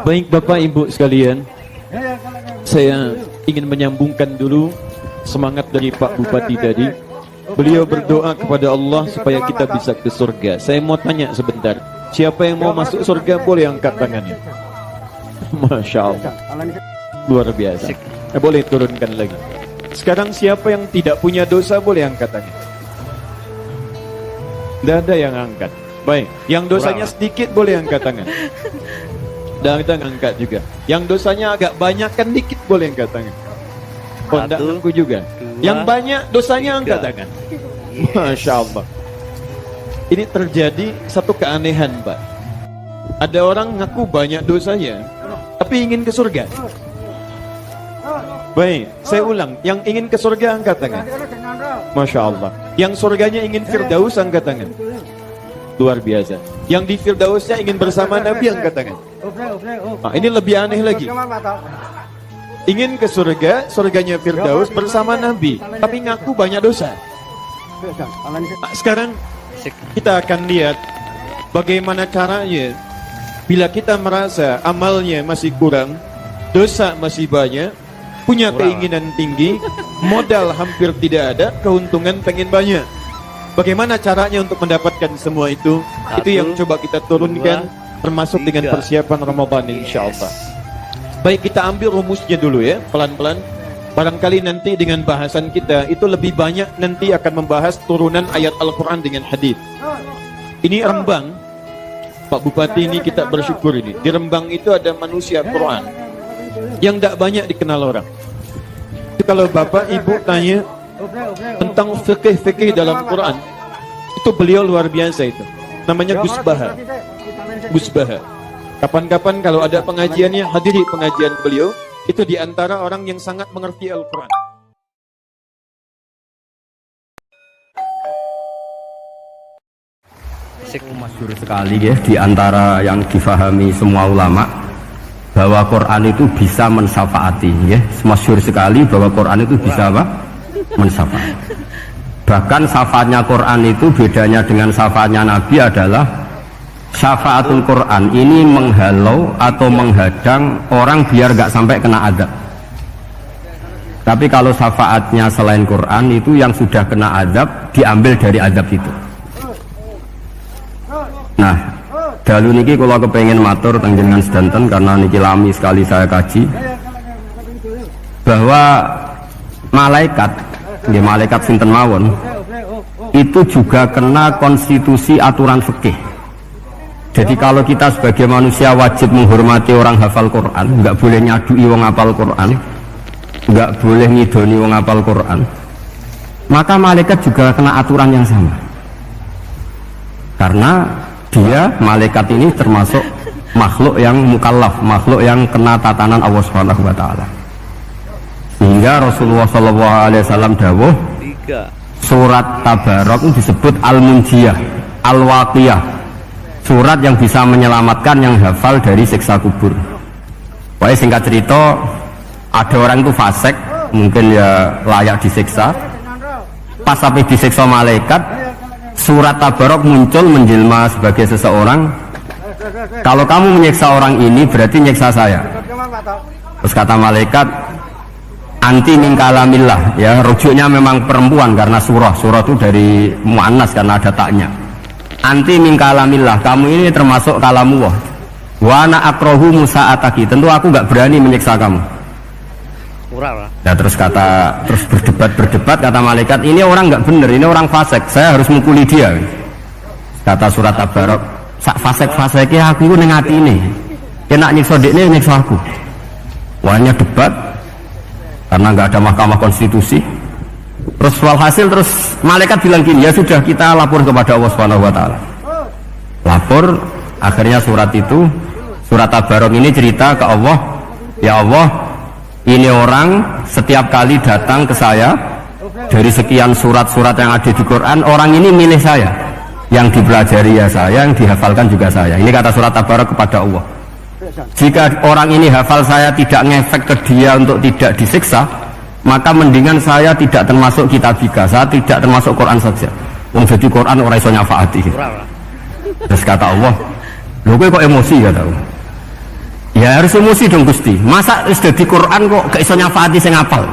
Baik Bapak Ibu sekalian, saya ingin menyambungkan dulu semangat dari Pak Bupati tadi. Beliau berdoa kepada Allah supaya kita bisa ke surga. Saya mau tanya sebentar, siapa yang mau masuk surga boleh angkat tangannya. Masya Allah, luar biasa. Boleh turunkan lagi. Sekarang siapa yang tidak punya dosa boleh angkat tangan. Tidak ada yang angkat. Baik, yang dosanya sedikit boleh angkat tangan. Dan kita angkat juga. Yang dosanya agak banyak kan dikit boleh angkat tangan. Oh, tidak ngaku juga. Yang banyak dosanya angkat tangan. Masya Allah. Ini terjadi satu keanehan, Pak. Ada orang ngaku banyak dosanya, tapi ingin ke surga. Baik, saya ulang. Yang ingin ke surga angkat tangan. Masya Allah. Yang surganya ingin Firdaus angkat tangan. Luar biasa. Yang di Firdausnya ingin bersama Nabi angkat tangan. Nah, ini lebih aneh lagi. Ingin ke surga, surganya Firdaus bersama Nabi, tapi ngaku banyak dosa. Nah, sekarang kita akan lihat bagaimana caranya. Bila kita merasa amalnya masih kurang, dosa masih banyak, punya keinginan tinggi, modal hampir tidak ada, keuntungan pengen banyak. Bagaimana caranya untuk mendapatkan semua itu? Itu yang coba kita turunkan, termasuk dengan persiapan Ramadan insyaallah. Baik, kita ambil rumusnya dulu ya, pelan-pelan. Barangkali nanti dengan bahasan kita itu lebih banyak nanti akan membahas turunan ayat Al-Quran dengan hadis. Ini Rembang, Pak Bupati, ini kita bersyukur ini. Di Rembang itu ada manusia Quran yang tidak banyak dikenal orang. Kalau Bapak Ibu tanya tentang fikih-fikih dalam Quran, itu beliau luar biasa itu. Namanya Gus Baha. Gus Baha. Kapan-kapan kalau ada pengajiannya, hadiri pengajian beliau. Itu diantara orang yang sangat mengerti Al-Quran. Masyhur sekali ya, diantara yang difahami semua ulama, bahwa Quran itu bisa mensyafaati ya. Masyhur sekali bahwa Quran itu bisa apa? Mensyafaati. Bahkan syafaatnya Quran itu bedanya dengan syafaatnya Nabi adalah syafaatul Quran ini menghalau atau menghadang orang biar gak sampai kena azab. Tapi kalau syafaatnya selain Quran itu yang sudah kena azab diambil dari azab itu. Nah, dalu niki kalau kepengen matur tengjenengan sedanten karena niki lami sekali saya kaji bahwa malaikat, nggih malaikat sinten mawon itu juga kena konstitusi aturan fikih. Jadi kalau kita sebagai manusia wajib menghormati orang hafal Quran, nggak boleh nyadui wong hafal Quran, nggak boleh ngidoni wong hafal Quran, maka malaikat juga kena aturan yang sama. Karena dia, malaikat ini termasuk makhluk yang mukallaf, makhluk yang kena tatanan Allah Subhanahu wa taala. Sehingga Rasulullah SAW dawuh, surat Tabarok disebut Al-Munjiyah, Al-Waqiyah, surat yang bisa menyelamatkan yang hafal dari siksa kubur. Pokoknya singkat cerita, ada orang itu fasik, mungkin ya layak disiksa. Pas sampai disiksa malaikat, surat Tabarok muncul menjelma sebagai seseorang. Kalau kamu menyiksa orang ini berarti nyiksa saya. Terus kata malaikat, anti min kalamillah, ya rujuknya memang perempuan karena surah itu dari muannas karena ada taknya. Anti min kalamillah, kamu ini termasuk kalamullah. Wa ana akrahu musa'ataki, tentu aku nggak berani menyiksa kamu. Ya terus berdebat kata malaikat, ini orang nggak bener, ini orang fasik, saya harus mukuli dia. Kata surat Tabarok, sak fasik-fasiknya aku itu ning atine. Kena nyiksa dekne nyiksa aku. Wahnya debat karena nggak ada mahkamah konstitusi. Terus walhasil terus malaikat bilang gini, ya sudah kita lapor kepada Allah Subhanahu wa taala. Lapor, akhirnya surat Tabarok ini cerita ke Allah, ya Allah, ini orang setiap kali datang ke saya dari sekian surat-surat yang ada di Quran, orang ini milih saya, yang dipelajari ya saya, yang dihafalkan juga saya. Ini kata surat Tabarok kepada Allah. Jika orang ini hafal saya tidak ngefek ke dia untuk tidak disiksa, maka mendingan saya tidak termasuk kitabika, saya tidak termasuk Quran saja. Jadi Quran orang iso nyafaati. Terus kata Allah, lho kowe kok emosi kata Allah. Ya harus emosi dong Gusti. Masa wis dadi Quran kok gak iso nyafati sing apal.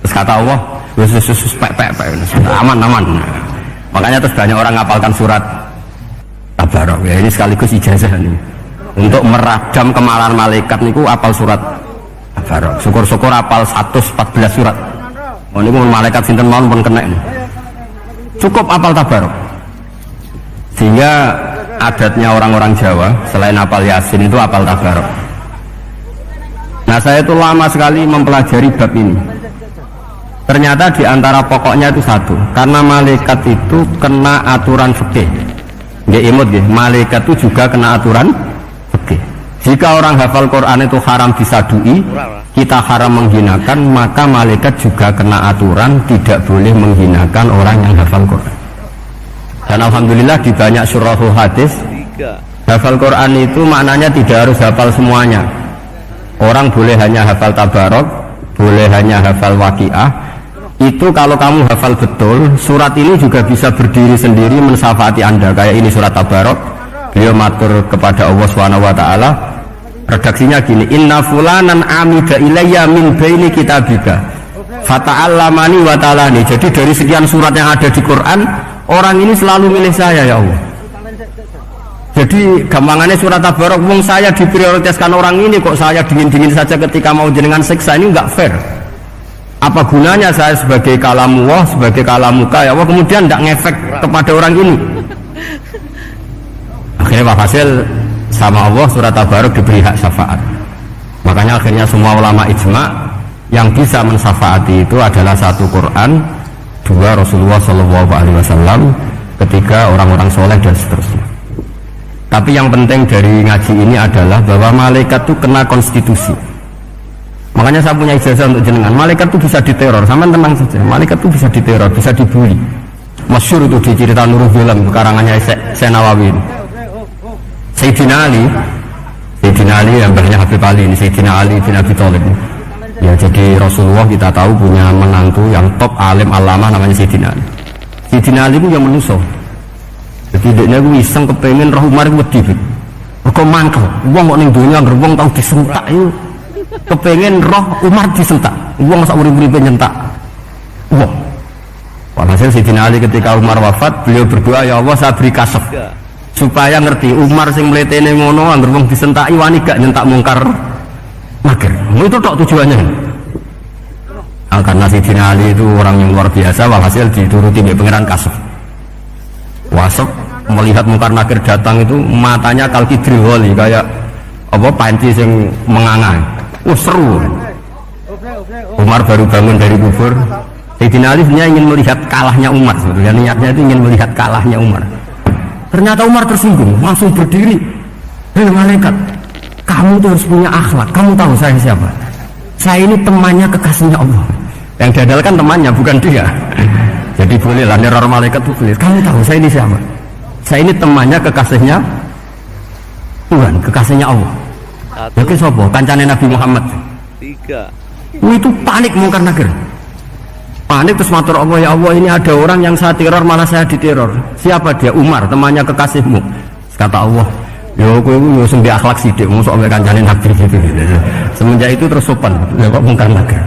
Terus kata Allah, wis pek aman. Makanya terus banyak orang ngapalkan surat Tabarok. Ya ini sekaligus ijazah nih. Untuk meradam kemarahan malaikat niku apal surat Tabarok. Syukur-syukur apal 114 surat. Oh niku malaikat sinten mawon pun kena. Cukup apal Tabarok. Sehingga adatnya orang-orang Jawa selain apal Yasin itu apal Tabarok. Nah saya itu lama sekali mempelajari bab ini. Ternyata di antara pokoknya itu satu, karena malaikat itu kena aturan fikih. Nggih imut nggih, malaikat itu juga kena aturan fikih. Jika orang hafal Quran itu haram disadui, kita haram menghinakan, maka malaikat juga kena aturan tidak boleh menghinakan orang yang hafal Quran. Dan alhamdulillah di banyak surahul hadis, hafal Quran itu maknanya tidak harus hafal semuanya. Orang boleh hanya hafal Tabarok, boleh hanya hafal Waqiah. Itu kalau kamu hafal betul, surat ini juga bisa berdiri sendiri mensyafaati Anda. Kayak ini surat Tabarok, beliau matur kepada Allah SWT. Redaksinya gini, inna fulanan amida ilayya min baini kitabika fata'allamani wa ta'alani. Jadi dari sekian surat yang ada di Quran, orang ini selalu milih saya ya Allah. Jadi gampangannya surat Tabarok, wong saya diprioritaskan orang ini, kok saya dingin-dingin saja ketika mau jenengan siksa, ini enggak fair. Apa gunanya saya sebagai kalamullah, sebagai kalamuka ya Allah, kemudian tidak ngefek kepada orang ini. Akhirnya hasil sama Allah surat Tabarok diberi hak syafaat. Makanya akhirnya semua ulama ijma yang bisa mensyafaati itu adalah satu Quran, dua Rasulullah SAW, ketiga orang-orang soleh dan seterusnya. Tapi yang penting dari ngaji ini adalah bahwa malaikat itu kena konstitusi. Makanya saya punya ijazah untuk jenengan. Malaikat itu bisa diteror, sama tenang saja. Malaikat itu bisa diteror, bisa dibully. Masyhur itu di cerita Nurul Film karangannya Senawawi. Sayyidina Ali yang banyak Habib Ali ini, Sayyidina Ali bin Abi Thalib. Ya jadi Rasulullah kita tahu punya menantu yang top alim alama namanya Sayyidina Ali. Sayyidina Ali itu yang menuso. Jadi dia itu iseng kepengen roh Umar wedi. Kok mangkel, wong kok ning donya anggere wong tau disentak itu. Kepengen roh Umar disentak, uang sak urip-uripe nyentak. Wah. Walhasil Sayyidina Ali ketika Umar wafat, beliau berdoa, ya Allah saya beri kasaf supaya ngerti Umar sing mletene ngono anggere wong disentaki wani gak nyentak mungkar nakir. Itu tok tujuannya. Karena Sayyidina Ali itu orang yang luar biasa, walhasil dituruti oleh pangeran kasaf. Wasaf melihat mungkar nakir datang itu matanya kalkidril wali kayak apa panci sing mengangai. Seru. Umar baru bangun dari kubur. Sayyidina Ali sebenarnya ingin melihat kalahnya Umar. Sebenarnya niatnya itu ingin melihat kalahnya Umar. Ternyata Umar tersinggung, langsung berdiri. Hei malaikat, kamu tuh harus punya akhlak. Kamu tahu saya siapa? Saya ini temannya kekasihnya Allah. Yang diandalkan temannya, bukan dia. Jadi bolehlah neror malaikat itu boleh. Kamu tahu saya ini siapa? Saya ini temannya kekasihnya Tuhan, kekasihnya Allah. Oke sopo, kancane Nabi Muhammad. 3. Itu panik mungkar nakir. Panik terus matur Allah, ya Allah ini ada orang yang saya teror malah saya diteror. Siapa dia? Umar, temannya kekasihmu. Kata Allah, ya aku itu sembi akhlak sidik, mau soal kancane Nabi gitu. Semenjak itu terus sopan, ya kok mungkar nakir.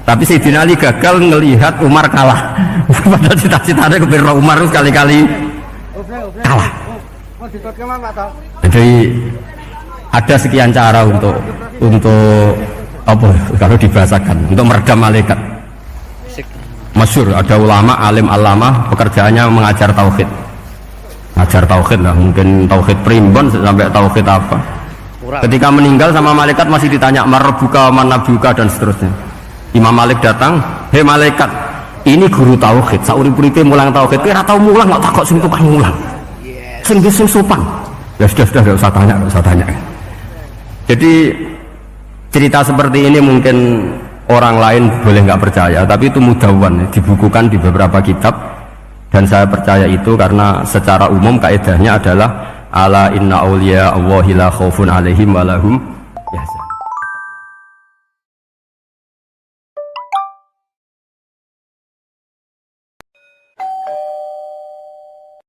Tapi Sayyidina Ali gagal ngelihat Umar kalah. Padahal cita-citanya kepengen Umar sekali-kali kalah. Jadi ada sekian cara untuk apa kalau dibahasakan untuk meredam malaikat. Masyhur ada ulama alim alama pekerjaannya mengajar tauhid. Ngajar tauhid lah, mungkin tauhid primbon sampai tauhid apa. Ketika meninggal sama malaikat masih ditanya marbuka manabuka dan seterusnya. Imam Malik datang, "Hei malaikat, ini guru tauhid, saurip-uripe mulang tauhid, kowe ora tau mulang kok takok sing tukang mulang." Sing sopan. Ya sudah enggak usah tanya. Jadi cerita seperti ini mungkin orang lain boleh nggak percaya, tapi itu mudawwan, dibukukan di beberapa kitab, dan saya percaya itu karena secara umum kaidahnya adalah ala inna auliya Allahi la khaufun alaihim walahum